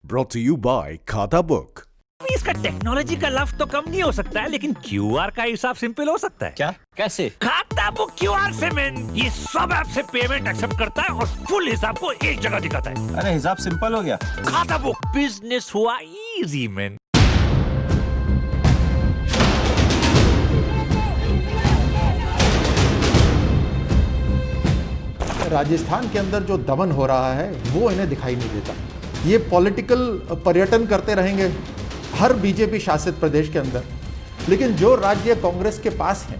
Brought to you by खाता book. इसका technology का लफ्ज तो कम नहीं हो सकता है, लेकिन क्यूआर का हिसाब सिंपल हो सकता है। क्या? कैसे? खाता बुक क्यूआर से मैन, ये सब ऐप से पेमेंट एक्सेप्ट करता है और फुल हिसाब को एक जगह दिखाता है। अरे हिसाब सिंपल हो गया। खाता बुक, बिजनेस हुआ इजी मैन। राजस्थान के अंदर जो दमन हो रहा है वो इन्हें दिखाई नहीं देता। ये पॉलिटिकल पर्यटन करते रहेंगे हर बीजेपी शासित प्रदेश के अंदर, लेकिन जो राज्य कांग्रेस के पास हैं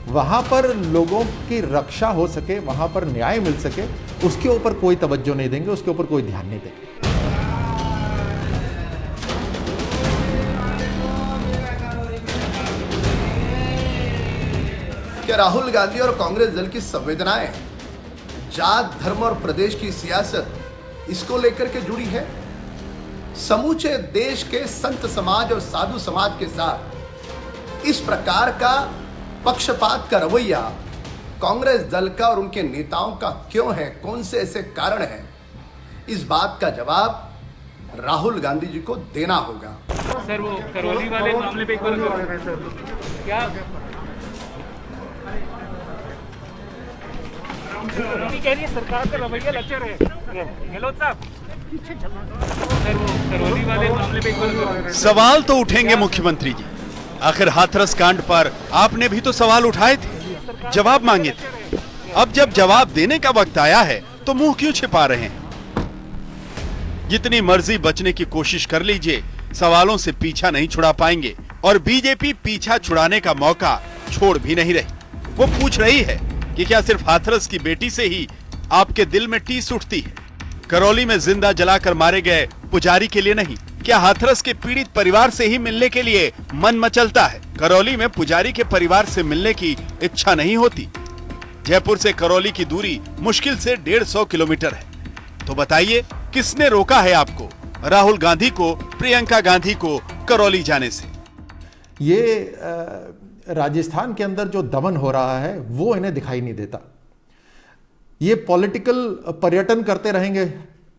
वहां पर लोगों की रक्षा हो सके, वहां पर न्याय मिल सके, उसके ऊपर कोई तवज्जो नहीं देंगे, उसके ऊपर कोई ध्यान नहीं देंगे। क्या राहुल गांधी और कांग्रेस दल की संवेदनाएं जात, धर्म और प्रदेश की सियासत इसको लेकर के जुड़ी है? समूचे देश के संत समाज और साधु समाज के साथ इस प्रकार का पक्षपात का रवैया कांग्रेस दल का और उनके नेताओं का क्यों है? कौन से ऐसे कारण हैं? इस बात का जवाब राहुल गांधी जी को देना होगा। सर, वो करौली वाले मामले पे एक बार क्या कह रही है सरकार का रवैया लचर है? गहलोत साहब, सर वो करौली वाले मामले पे एक बार सवाल तो उठेंगे मुख्यमंत्री जी। आखिर हाथरस कांड पर आपने भी तो सवाल उठाए थे, जवाब मांगे थे। अब जब जवाब देने का वक्त आया है तो मुंह क्यों छिपा रहे हैं? जितनी मर्जी बचने की कोशिश कर लीजिए, सवालों से पीछा नहीं छुड़ा पाएंगे। और बीजेपी पीछा छुड़ाने का मौका छोड़ भी नहीं रही। वो पूछ रही है कि क्या सिर्फ हाथरस की बेटी से ही आपके दिल में टीस उठती है? करौली में जिंदा जलाकर मारे गए पुजारी के लिए नहीं, क्या हाथरस के पीड़ित परिवार से ही मिलने के लिए मन मचलता है? करौली में पुजारी के परिवार से मिलने की इच्छा नहीं होती। जयपुर से करौली की दूरी मुश्किल से 150 किलोमीटर है। तो बताइए, किसने रोका है आपको, राहुल गांधी को, प्रियंका गांधी को करौली जाने से? ये राजस्थान के अंदर जो दमन हो रहा है वो इन्हें दिखाई नहीं देता। ये पॉलिटिकल पर्यटन करते रहेंगे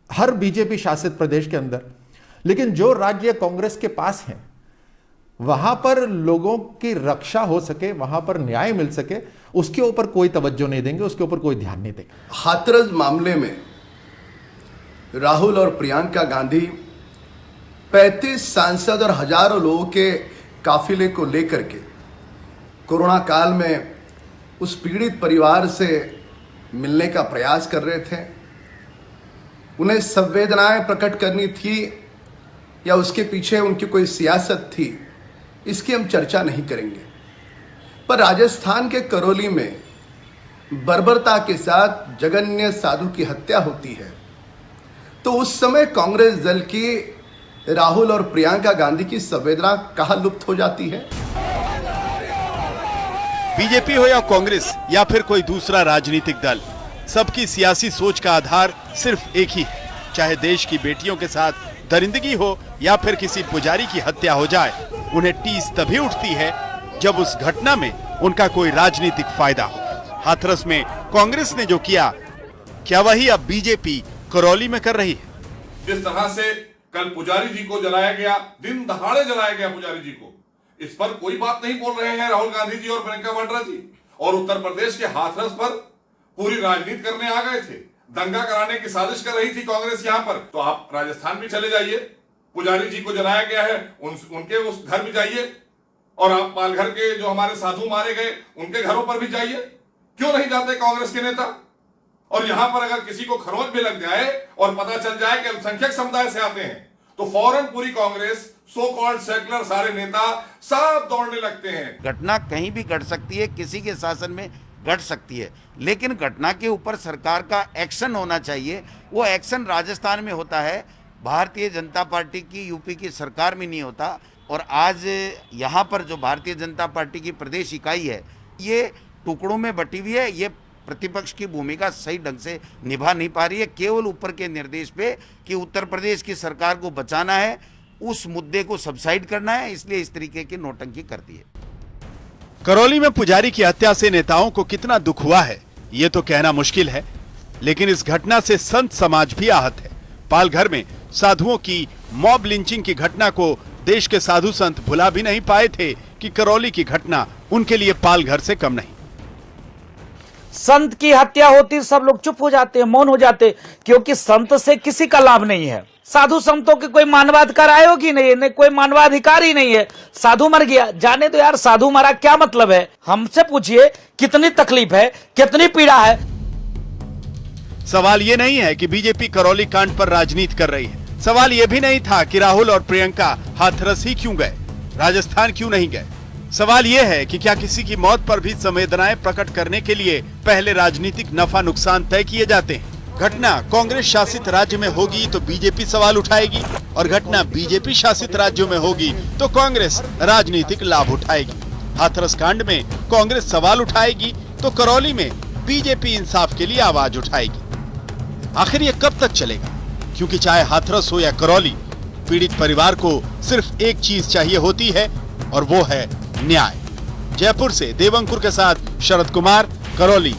हर बीजेपी शासित प्रदेश के अंदर, लेकिन जो राज्य कांग्रेस के पास हैं वहां पर लोगों की रक्षा हो सके, वहां पर न्याय मिल सके, उसके ऊपर कोई तवज्जो नहीं देंगे, उसके ऊपर कोई ध्यान नहीं देंगे। हाथरस मामले में राहुल और प्रियंका गांधी 35 सांसद और हजारों लोगों के काफिले को लेकर के कोरोना काल में उस पीड़ित परिवार से मिलने का प्रयास कर रहे थे। उन्हें संवेदनाएं प्रकट करनी थी या उसके पीछे उनकी कोई सियासत थी, इसकी हम चर्चा नहीं करेंगे। पर राजस्थान के करौली में बर्बरता के साथ जघन्य साधु की हत्या होती है, तो उस समय कांग्रेस दल की राहुल और प्रियंका गांधी की संवेदना कहाँ लुप्त हो जाती है? बीजेपी हो या कांग्रेस या फिर कोई दूसरा राजनीतिक दल, सबकी सियासी सोच का आधार सिर्फ एक ही है। चाहे देश की बेटियों के साथ दरिंदगी हो या फिर किसी पुजारी की हत्या हो जाए, उन्हें टीस तभी उठती है जब उस घटना में उनका कोई राजनीतिक फायदा हो। हाथरस में कांग्रेस ने जो किया, क्या वही अब बीजेपी करौली में कर रही है? जिस तरह से कल पुजारी जी को जलाया गया, दिन दहाड़े जलाया गया पुजारी जी को, इस पर कोई बात नहीं बोल रहे हैं राहुल गांधी जी और प्रियंका वाड्रा जी। और उत्तर प्रदेश के हाथरस पर पूरी राजनीति करने आ गए थे, दंगा कराने की साजिश कर रही थी कांग्रेस यहाँ पर। तो आप राजस्थान भी चले जाइए, पुजारी जी को जलाया गया है, उनके उस घर भी जाइए, और आप पालघर के जो हमारे साधु मारे गए उनके घरों पर भी जाइए। क्यों नहीं जाते कांग्रेस के नेता? और यहां पर अगर किसी को खरोंच भी लग जाए और पता चल जाए कि अल्पसंख्यक समुदाय से आते हैं, तो फौरन पूरी कांग्रेस, सो कॉल्ड सेकुलर सारे नेता सब दौड़ने लगते हैं। घटना कहीं भी घट सकती है, किसी के शासन में घट सकती है, लेकिन घटना के ऊपर सरकार का एक्शन होना चाहिए। वो एक्शन राजस्थान में होता है, भारतीय जनता पार्टी की यूपी की सरकार में नहीं होता। और आज यहाँ पर जो भारतीय जनता पार्टी की प्रदेश इकाई है, ये टुकड़ों में बटी हुई है। ये प्रतिपक्ष की भूमिका सही ढंग से निभा नहीं पा रही है। केवल ऊपर के निर्देश पे कि उत्तर प्रदेश की सरकार को बचाना है, उस मुद्दे को सबसाइड करना है, इसलिए इस तरीके की नौटंकी करती है। करौली में पुजारी की हत्या से नेताओं को कितना दुख हुआ है ये तो कहना मुश्किल है, लेकिन इस घटना से संत समाज भी आहत है। पालघर में साधुओं की मॉब लिंचिंग की घटना को देश के साधु संत भुला भी नहीं पाए थे कि करौली की घटना उनके लिए पाल घर से कम नहीं। संत की हत्या होती सब लोग चुप हो जाते हैं, मौन हो जाते, क्योंकि संत से किसी का लाभ नहीं है। साधु संतों के कोई मानवाधिकार आयोग ही नहीं है, कोई मानवाधिकार ही नहीं है। साधु मर गया, जाने दो यार, साधु मरा क्या मतलब है? हमसे पूछिए कितनी तकलीफ है, कितनी पीड़ा है। सवाल ये नहीं है कि बीजेपी करौली कांड पर राजनीति कर रही है। सवाल ये भी नहीं था कि राहुल और प्रियंका हाथरस ही क्यों गए, राजस्थान क्यों नहीं गए। सवाल ये है कि क्या किसी की मौत पर भी संवेदनाएं प्रकट करने के लिए पहले राजनीतिक नफा नुकसान तय किए जाते हैं। घटना कांग्रेस शासित राज्य में होगी तो बीजेपी सवाल उठाएगी, और घटना बीजेपी शासित राज्यों में होगी तो कांग्रेस राजनीतिक लाभ उठाएगी। हाथरस कांड में कांग्रेस सवाल उठाएगी तो करौली में बीजेपी इंसाफ के लिए आवाज उठाएगी। आखिर ये कब तक चलेगा? क्योंकि चाहे हाथरस हो या करौली, पीड़ित परिवार को सिर्फ एक चीज चाहिए होती है, और वो है न्याय। जयपुर से देवंकुर के साथ शरद कुमार, करौली।